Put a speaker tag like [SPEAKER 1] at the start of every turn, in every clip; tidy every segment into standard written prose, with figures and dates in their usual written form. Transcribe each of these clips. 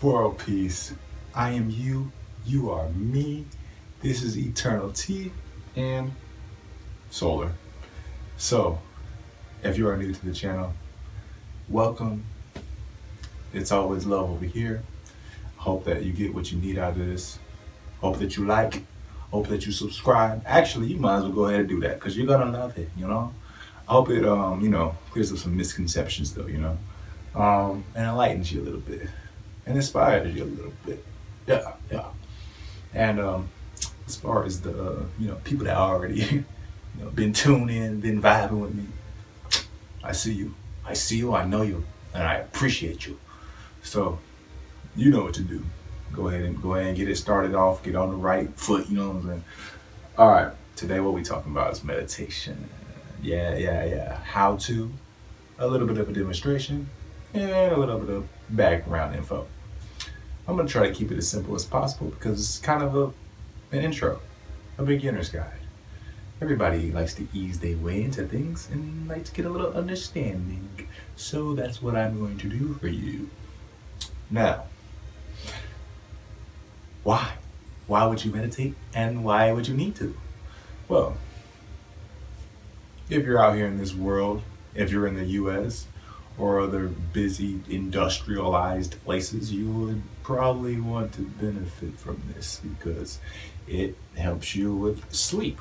[SPEAKER 1] World peace. I am you. You are me. This is Eternal T and Solar. So, if you are new to the channel, welcome. It's always love over here. Hope that you get what you need out of this. Hope that you like. Hope that you subscribe. Actually, you might as well go ahead and do that because you're gonna love it. I hope it clears up some misconceptions though. And enlightens you a little bit and inspires you a little bit. Yeah. And as far as the people that already been tuned in, been vibing with me, I see you. I know you, and I appreciate you. So you know what to do. Go ahead and get it started off. Get on the right foot. You know what I'm saying? All right. Today, what we talking about is meditation. Yeah. How to, a little bit of a demonstration, and a little bit of background info. I'm gonna try to keep it as simple as possible because it's kind of an intro, a beginner's guide. Everybody likes to ease their way into things and like to get a little understanding. So that's what I'm going to do for you. Now, why? Why would you meditate and why would you need to? Well, if you're out here in this world, if you're in the US or other busy industrialized places, you would probably want to benefit from this because it helps you with sleep.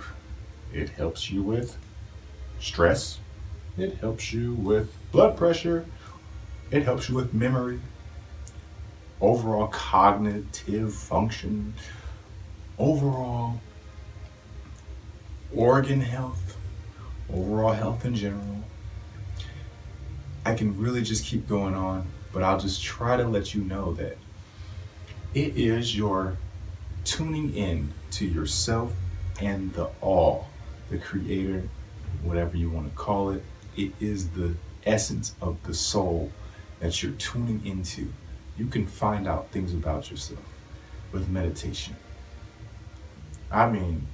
[SPEAKER 1] It helps you with stress. It helps you with blood pressure. It helps you with memory, overall cognitive function, overall organ health, overall health in general. I can really just keep going on, but I'll just try to let you know that it is your tuning in to yourself and the all, the creator, whatever you want to call it. It is the essence of the soul that you're tuning into. You can find out things about yourself with meditation. I mean,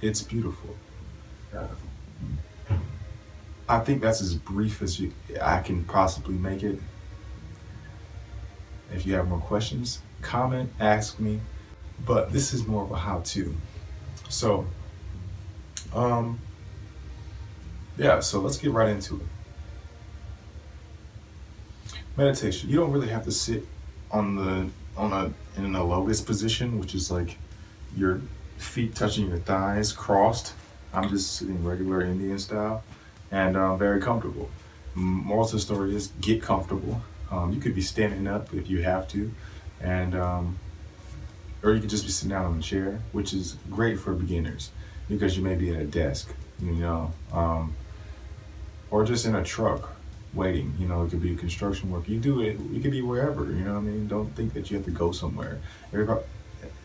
[SPEAKER 1] it's beautiful. I think that's as brief as I can possibly make it. If you have more questions, comment, ask me. But this is more of a how-to. So, so let's get right into it. Meditation. You don't really have to sit in a lotus position, which is like your feet touching your thighs crossed. I'm just sitting regular Indian style and very comfortable. Moral to the story is get comfortable. You could be standing up if you have to, and or you could just be sitting down on a chair, which is great for beginners because you may be at a desk, or just in a truck waiting. It could be construction work. You do it. It could be wherever. You know what I mean? Don't think that you have to go somewhere.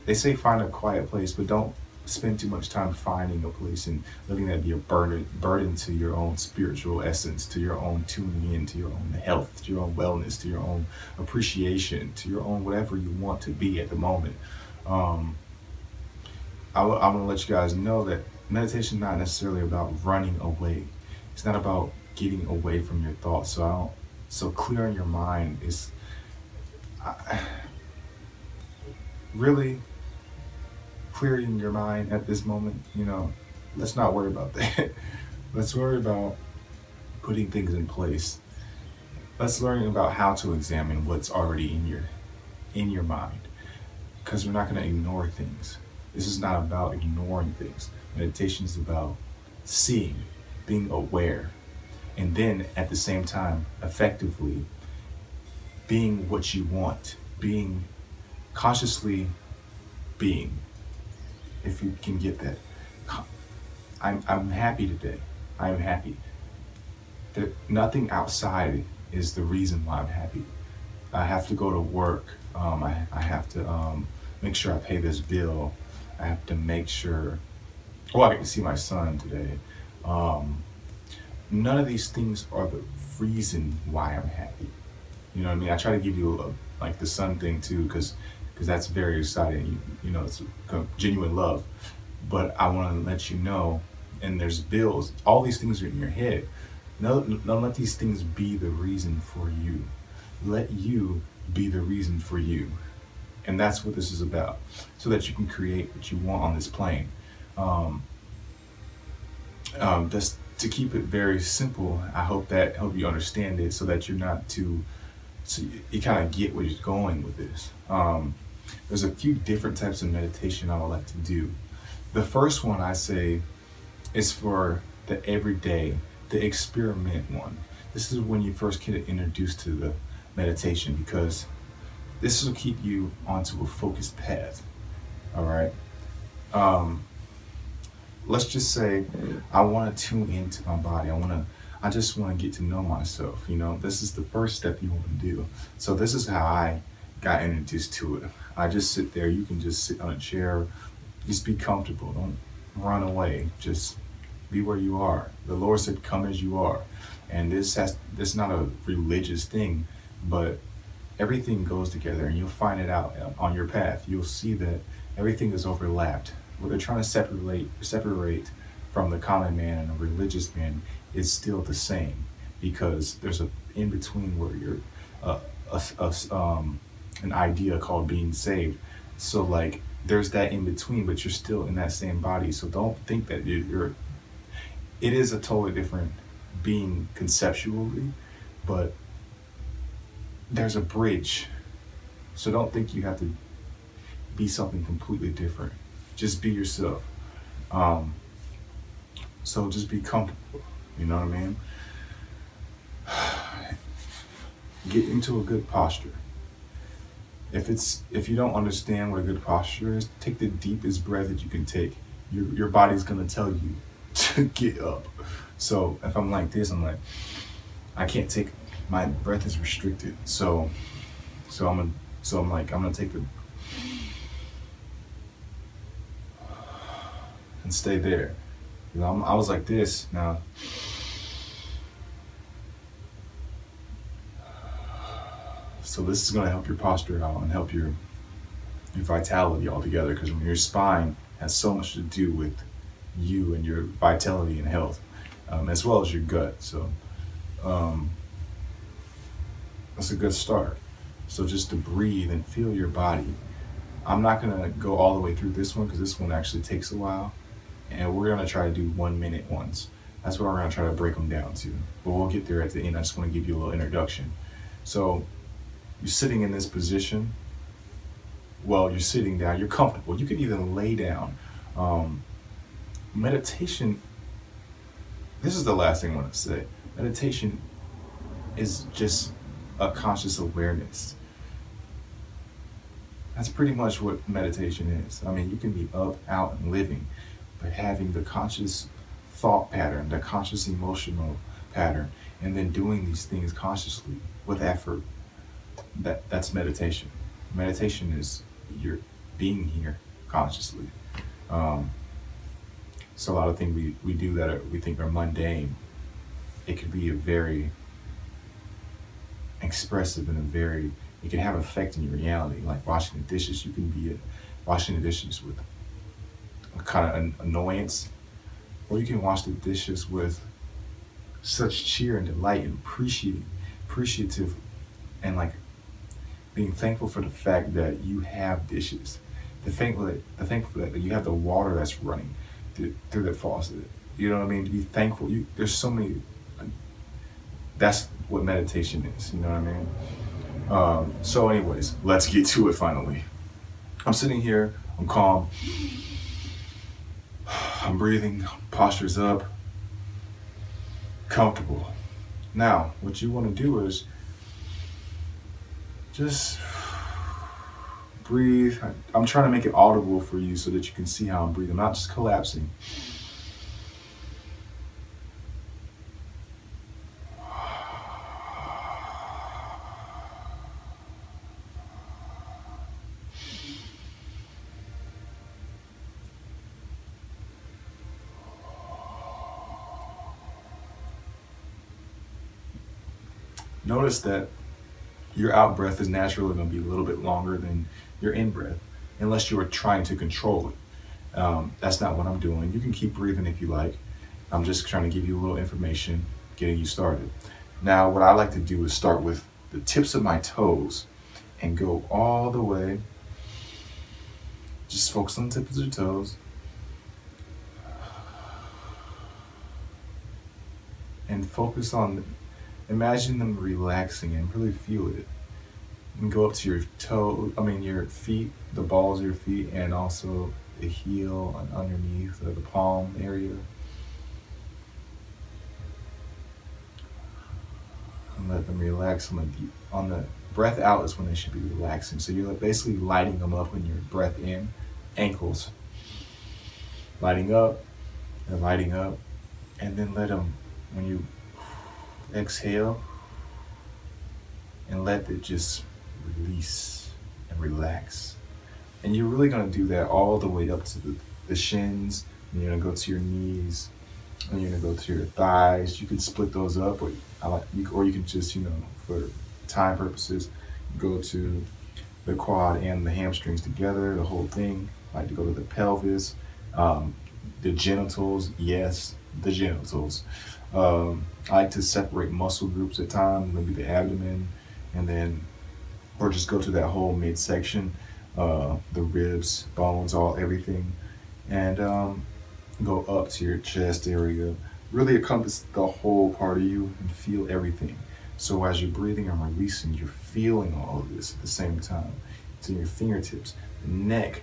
[SPEAKER 1] They say find a quiet place, but don't spend too much time finding a place and letting that be a burden to your own spiritual essence, to your own tuning in, to your own health, to your own wellness, to your own appreciation, to your own whatever you want to be at the moment. I'm going to let you guys know that meditation is not necessarily about running away. It's not about getting away from your thoughts. So clearing your mind is really clearing your mind at this moment. Let's not worry about that. Let's worry about putting things in place. Let's learn about how to examine what's already in your mind, because we're not going to ignore things. This is not about ignoring things. Meditation is about seeing, being aware, and then at the same time effectively being what you want, being consciously being, if you can get that. I'm happy today. I'm happy. Nothing outside is the reason why I'm happy. I have to go to work. I have to make sure I pay this bill. I have to make sure, I get to see my son today. None of these things are the reason why I'm happy. You know what I mean? I try to give you the sun thing too, because that's very exciting. It's genuine love. But I want to let you know, and there's bills. All these things are in your head. Don't let these things be the reason for you. Let you be the reason for you. And that's what this is about, so that you can create what you want on this plane. Um, just to keep it very simple, I hope you understand it, so that you're not too, so you kind of get where you're going with this. There's a few different types of meditation I would like to do. The first one I say is for the everyday, the experiment one. This is when you first get introduced to the meditation, because this will keep you onto a focused path. All right. Um, let's just say I want to tune into my body. I just want to get to know myself. This is the first step you want to do. So this is how I got introduced to it. I just sit there. You can just sit on a chair. Just be comfortable. Don't run away. Just be where you are. The Lord said, "Come as you are," and this not a religious thing, but everything goes together, and you'll find it out on your path. You'll see that everything is overlapped. What they're trying to separate from the common man and a religious man is still the same, because there's a in between where you're an idea called being saved. So like there's that in between, but you're still in that same body. So don't think that you're. It is a totally different being conceptually, but there's a bridge. So don't think you have to be something completely different. Just be yourself. So just be comfortable. You know what I mean? Get into a good posture. If you don't understand what a good posture is, take the deepest breath that you can take. Your body's gonna tell you to get up. So if I'm like this, I'm like, I can't take, my breath is restricted. So I'm gonna take the and stay there. I was like this now. So this is gonna help your posture out and help your vitality altogether, because your spine has so much to do with you and your vitality and health, as well as your gut. So that's a good start. So just to breathe and feel your body. I'm not gonna go all the way through this one, because this one actually takes a while, and we're gonna try to do 1 minute ones. That's what we're gonna try to break them down to, but we'll get there at the end. I just want to give you a little introduction. So you're sitting in this position. Well, you're sitting down, you're comfortable. You could even lay down. Meditation, this is the last thing I want to say. Meditation is just a conscious awareness. That's pretty much what meditation is. I mean, you can be up, out, and living, but having the conscious thought pattern, the conscious emotional pattern, and then doing these things consciously with effort, that's meditation. Meditation is you're being here consciously. So a lot of things we do that we think are mundane, it could be a very expressive and it can have an effect in your reality. Like washing the dishes, you can be washing the dishes with a kind of an annoyance, or you can wash the dishes with such cheer and delight and appreciative, and like being thankful for the fact that you have dishes, thankful that you have the water that's running through that faucet. You know what I mean? To be thankful. There's so many. That's what meditation is. You know what I mean? So anyways, let's get to it finally. I'm sitting here, I'm calm, I'm breathing, posture's up, comfortable. Now, what you want to do is just breathe. I'm trying to make it audible for you so that you can see how I'm breathing. I'm not just collapsing. Notice that your out breath is naturally going to be a little bit longer than your in breath, unless you are trying to control it. That's not what I'm doing. You can keep breathing if you like. I'm just trying to give you a little information, getting you started. Now, what I like to do is start with the tips of my toes and go all the way. Just focus on the tips of your toes. And focus on, imagine them relaxing and really feel it. And go up to your your feet, the balls of your feet, and also the heel and underneath the palm area. And let them relax on the breath out is when they should be relaxing. So you're basically lighting them up when your breath in, ankles, lighting up and lighting up, and then let them, when you exhale, and let it just release and relax. And you're really gonna do that all the way up to the shins, and you're gonna go to your knees, and you're gonna go to your thighs. You can split those up, or you can just, for time purposes, go to the quad and the hamstrings together, the whole thing. I like to go to the pelvis, the genitals, yes, the genitals. I like to separate muscle groups at times, maybe the abdomen, and then, or just go to that whole midsection, the ribs, bones, everything, and go up to your chest area. Really encompass the whole part of you and feel everything. So as you're breathing and releasing, you're feeling all of this at the same time. It's in your fingertips, the neck,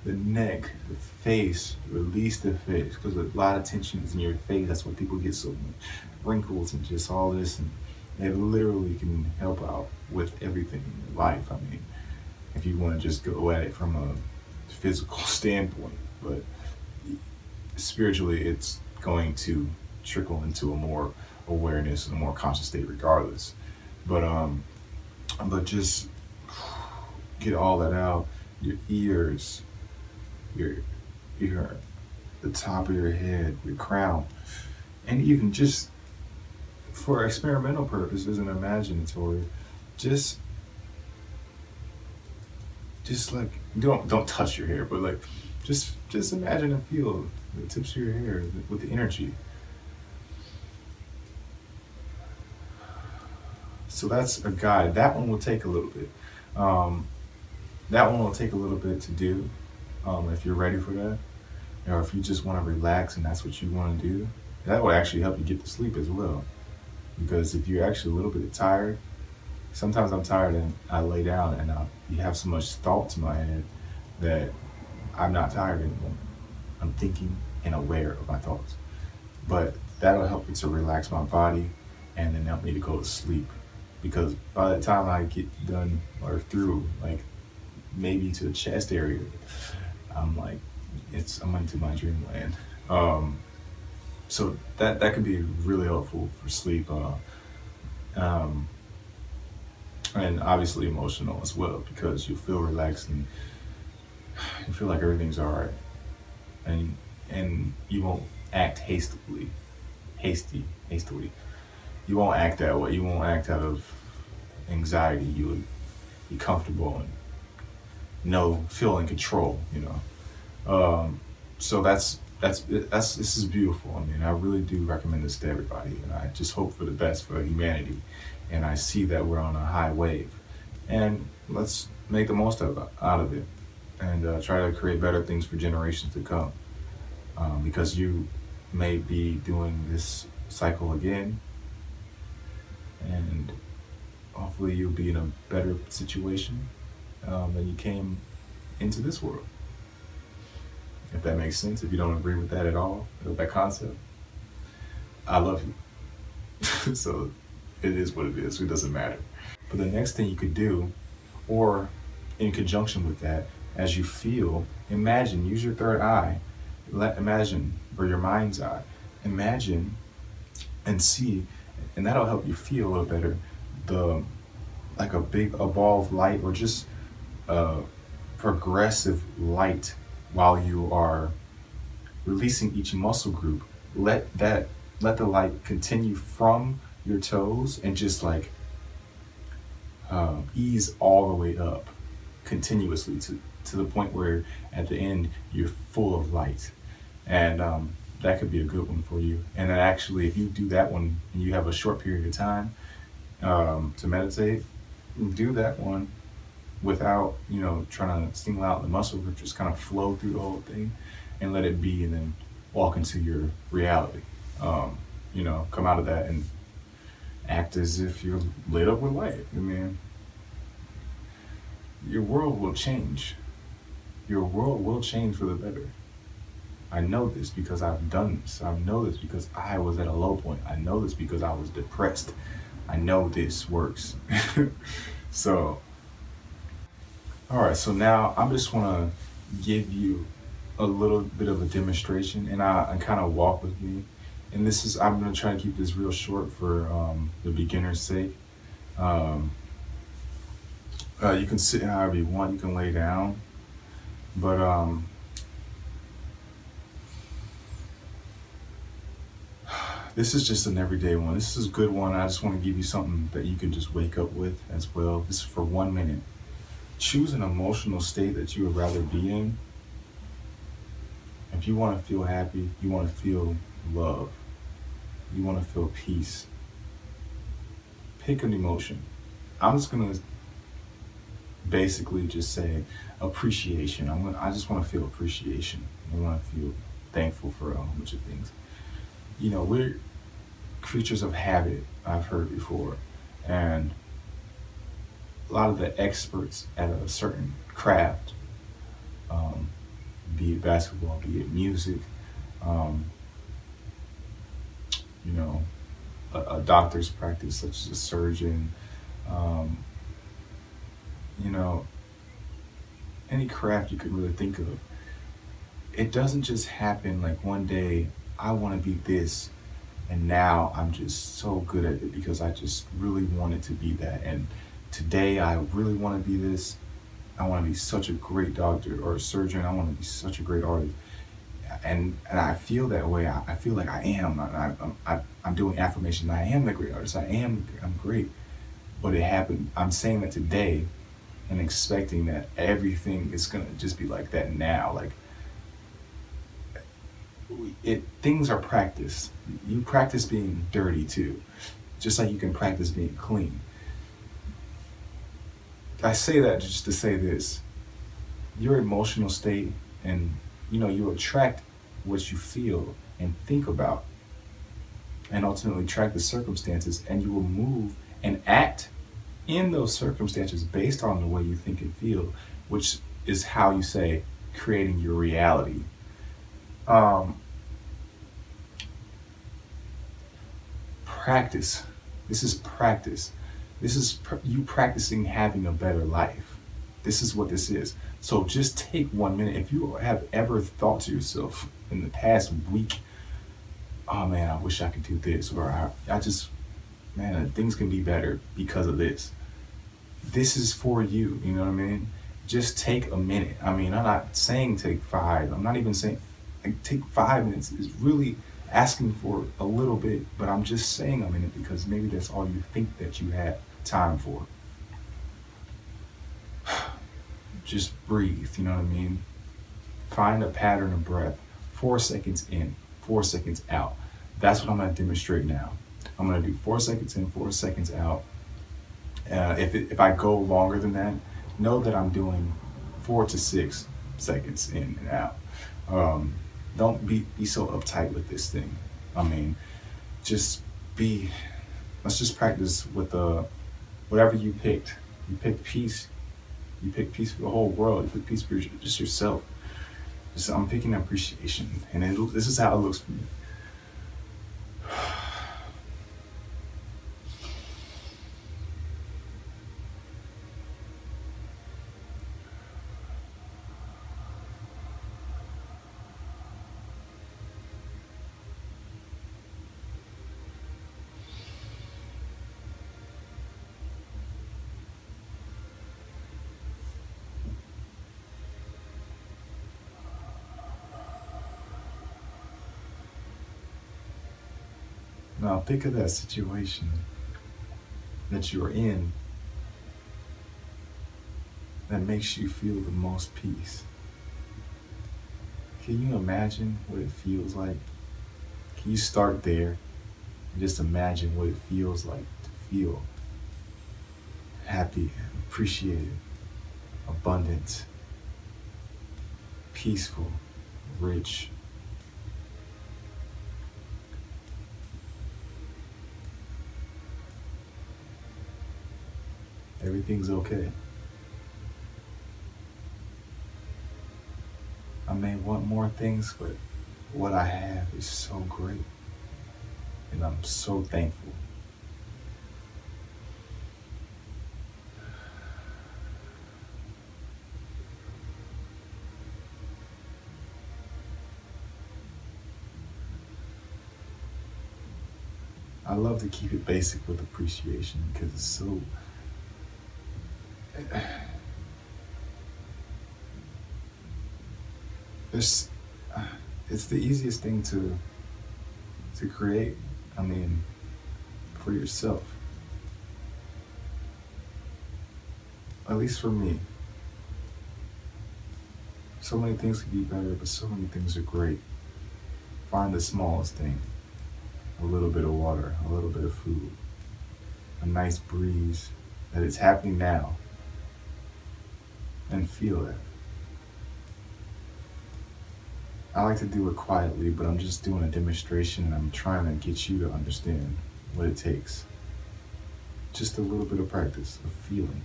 [SPEAKER 1] the face. Release the face, because a lot of tension is in your face. That's why people get so many wrinkles and just all this, and it literally can help out with everything in your life. I mean, if you want to just go at it from a physical standpoint, but spiritually, it's going to trickle into a more awareness and a more conscious state regardless. But just get all that out. Your ears, your the top of your head, your crown, and even just for experimental purposes and imaginatory, just like, don't touch your hair, but like just imagine and feel the tips of your hair with the energy. So that's a guide. That one will take a little bit. That one will take a little bit to do, if you're ready for that, or if you just want to relax and that's what you want to do. That will actually help you get to sleep as well. Because if you're actually a little bit tired, sometimes I'm tired and I lay down and you have so much thoughts in my head that I'm not tired anymore. I'm thinking and aware of my thoughts. But that'll help me to relax my body and then help me to go to sleep. Because by the time I get done or through, like maybe to the chest area, I'm like, I'm into my dreamland. So that could be really helpful for sleep. And obviously emotional as well, because you feel relaxed and you feel like everything's all right, and you won't act hastily. You won't act that way. You won't act out of anxiety. You would be comfortable and feel in control. So that's this is beautiful. I mean, I really do recommend this to everybody, and I just hope for the best for humanity. And I see that we're on a high wave, and let's make the most out of it, and try to create better things for generations to come. Because you may be doing this cycle again, and hopefully you'll be in a better situation than you came into this world. If that makes sense. If you don't agree with that at all, with that concept, I love you. So it is what it is. It doesn't matter. But the next thing you could do, or in conjunction with that, as you feel, imagine, use your third eye. Imagine, or your mind's eye. Imagine and see, and that'll help you feel a little better. Like a ball of light, or just progressive light, while you are releasing each muscle group. Let the light continue from your toes and just like ease all the way up continuously to the point where at the end you're full of light. And that could be a good one for you. And then actually, if you do that one and you have a short period of time to meditate, do that one without, trying to single out the muscle group, just kind of flow through the whole thing and let it be, and then walk into your reality. Come out of that and act as if you're lit up with light. I mean, your world will change. Your world will change for the better. I know this because I've done this. I know this because I was at a low point. I know this because I was depressed. I know this works. So, all right. So now I just want to give you a little bit of a demonstration, and kind of walk with me. And I'm going to try to keep this real short for the beginner's sake. You can sit however you want. You can lay down, but this is just an everyday one. This is a good one. I just want to give you something that you can just wake up with as well. This is for 1 minute. Choose an emotional state that you would rather be in. If you want to feel happy, you want to feel love, you want to feel peace, pick an emotion. I'm just going to basically just say appreciation. I just want to feel appreciation. I want to feel thankful for a whole bunch of things. We're creatures of habit, I've heard before. And a lot of the experts at a certain craft, be it basketball, be it music, a doctor's practice, such as a surgeon, um, you know, any craft you could really think of. It doesn't just happen like one day, I want to be this, and now I'm just so good at it because I just really wanted to be that. And today I really want to be this. I want to be such a great doctor or a surgeon. I want to be such a great artist. And I feel that way. I feel like I am. I'm doing affirmation. I am the great artist. I'm great. But it happened. I'm saying that today and expecting that everything is going to just be like that now. Like, things are practiced. You practice being dirty too, just like you can practice being clean. I say that just to say this: your emotional state, and you attract what you feel and think about, and ultimately track the circumstances, and you will move and act in those circumstances based on the way you think and feel, which is how you say creating your reality. Um, Practice. This is practice. This is you practicing having a better life. This is what this is. So just take 1 minute. If you have ever thought to yourself in the past week, oh man, I wish I could do this, or I just, man, things can be better because of this. This is for you. You know what I mean? Just take a minute. I mean, I'm not saying take five. I'm not even saying like, take 5 minutes. Is really asking for a little bit, but I'm just saying a minute because maybe that's all you think that you had time for. Just breathe, you know what I mean? Find a pattern of breath. 4 seconds in, 4 seconds out. That's what I'm going to demonstrate now. I'm going to do 4 seconds in, 4 seconds out. If I go longer than that, know that I'm doing 4 to 6 seconds in and out. Don't be so uptight with this thing. I mean, just let's just practice with whatever you picked. You picked peace. You picked peace for the whole world. You picked peace for just yourself. I'm picking appreciation, and this is how it looks for me. Now think of that situation that you're in that makes you feel the most peace. Can you imagine what it feels like? Can you start there and just imagine what it feels like to feel happy and appreciated? abundant, peaceful, rich. Everything's okay. I may want more things, but what I have is so great. And I'm so thankful. I love to keep it basic with appreciation because it's so. It's, it's the easiest thing to create. I mean, for yourself. At least for me. So many things could be better, but so many things are great. Find the smallest thing. A little bit of water, a little bit of food, a nice breeze, that it's happening now. And feel it. I like to do it quietly, but I'm just doing a demonstration and I'm trying to get you to understand what it takes. Just a little bit of practice, of feeling.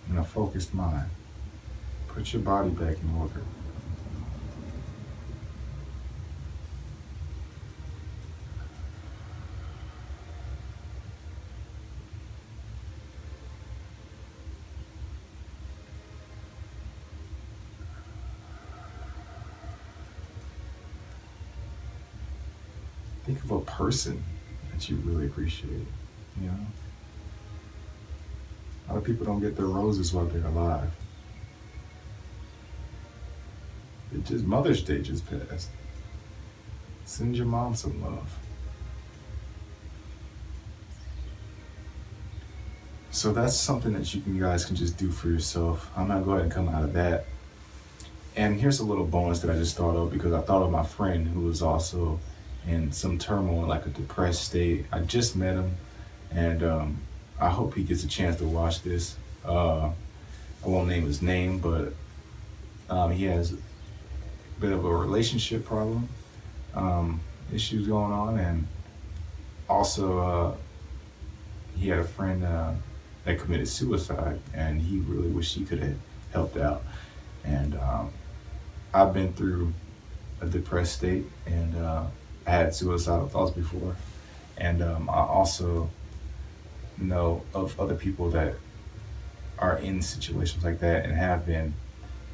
[SPEAKER 1] And a focused mind. Put your body back in order. Think of a person that you really appreciate, you know? A lot of people don't get their roses while they're alive. It just, Mother's Day just passed. Send your mom some love. So that's something that you guys can just do for yourself. I'm gonna go ahead and come out of that. And here's a little bonus that I just thought of because I thought of my friend who was also in some turmoil, like a depressed state. I just met him, and I hope he gets a chance to watch this. I won't name his name, but he has a bit of a relationship problem, issues going on, and also he had a friend that committed suicide, and he really wished he could have helped out. And I've been through a depressed state, and I had suicidal thoughts before, and I also know of other people that are in situations like that and have been,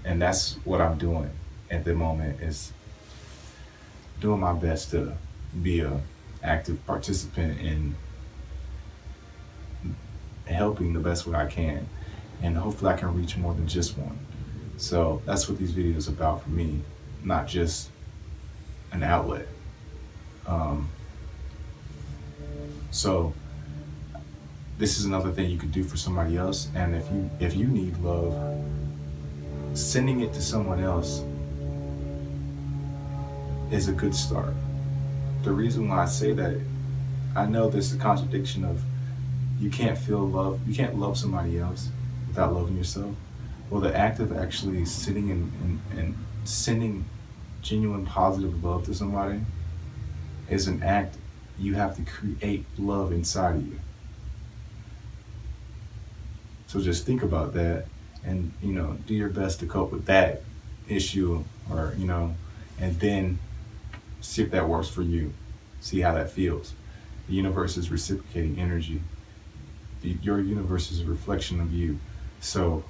[SPEAKER 1] and that's what I'm doing at the moment, is doing my best to be a active participant in helping the best way I can, and hopefully I can reach more than just one. So that's what these videos are about for me, not just an outlet. So this is another thing you could do for somebody else, and if you need love, sending it to someone else is a good start. The reason why I say that, I know there's a contradiction of you can't feel love, you can't love somebody else without loving yourself. Well, the act of actually sitting and sending genuine positive love to somebody is an act. You have to create love inside of you. So just think about that, and do your best to cope with that issue, or and then see if that works for you. See how that feels. The universe is reciprocating energy. Your universe is a reflection of you. So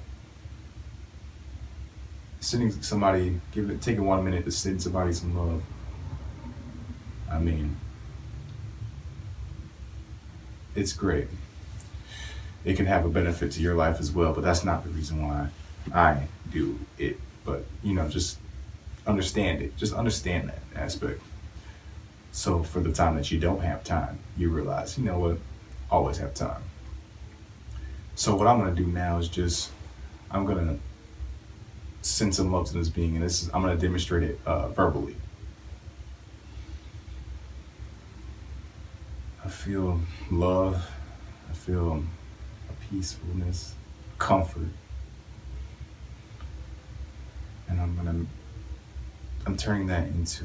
[SPEAKER 1] sending somebody, taking 1 minute to send somebody some love, I mean, it's great. It can have a benefit to your life as well, but that's not the reason why I do it. But just understand it. Just understand that aspect. So for the time that you don't have time, you realize, you know what, always have time. So what I'm gonna do now is I'm gonna send some love to this being, and I'm gonna demonstrate it verbally. I feel love. I feel a peacefulness, comfort. And I'm turning that into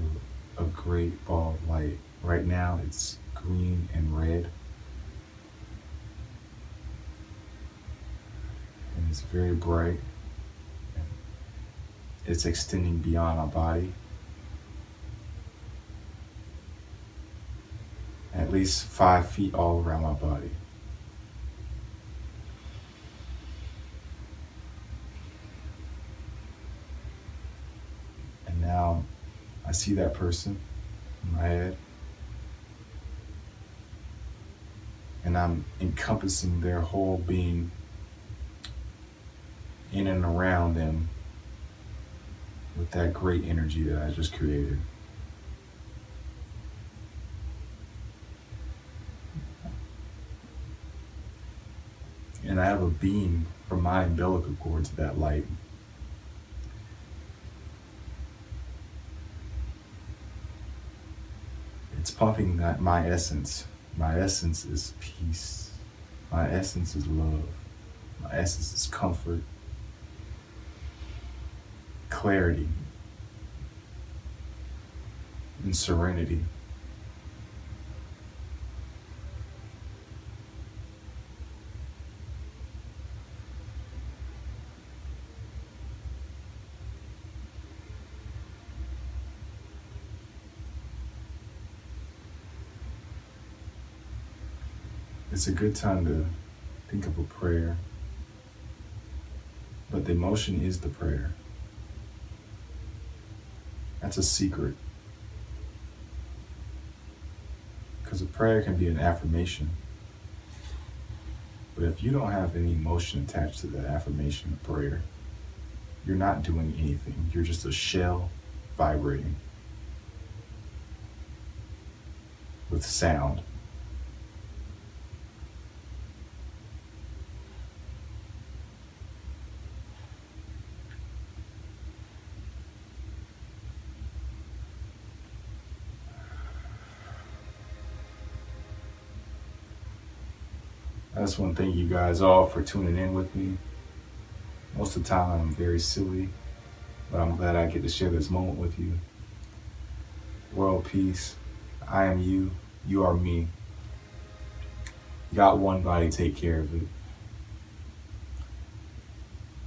[SPEAKER 1] a great ball of light. Right now it's green and red. And it's very bright. It's extending beyond my body. At least 5 feet all around my body. And now I see that person in my head. And I'm encompassing their whole being in and around them with that great energy that I just created. And I have a beam from my umbilical cord to that light. It's pumping my essence. My essence is peace. My essence is love. My essence is comfort, clarity, and serenity. It's a good time to think of a prayer, but the emotion is the prayer. That's a secret. Because a prayer can be an affirmation. But if you don't have any emotion attached to that affirmation or prayer, you're not doing anything. You're just a shell vibrating with sound. I just want to thank you guys all for tuning in with me. Most of the time I'm very silly, but I'm glad I get to share this moment with you. World peace. I am you. You are me. You got one body, take care of it.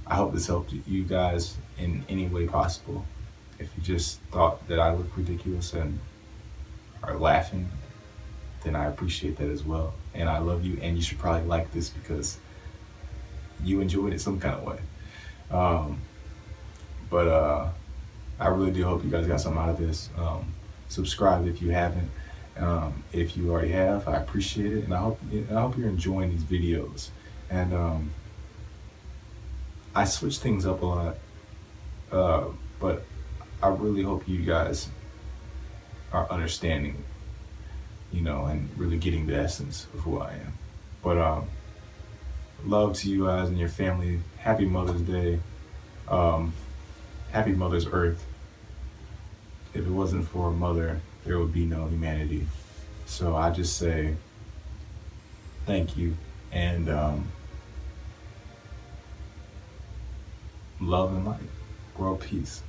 [SPEAKER 1] I hope this helped you guys in any way possible. If you just thought that I look ridiculous and are laughing, then I appreciate that as well. And I love you, and you should probably like this because you enjoyed it some kind of way. But I really do hope you guys got something out of this. Subscribe if you haven't. If you already have, I appreciate it, and I hope you're enjoying these videos. And I switch things up a lot, but I really hope you guys are understanding, and really getting the essence of who I am. But love to you guys and your family. Happy Mother's Day. Happy Mother's Earth. If it wasn't for a mother, there would be no humanity. So I just say thank you, and love and light. World peace.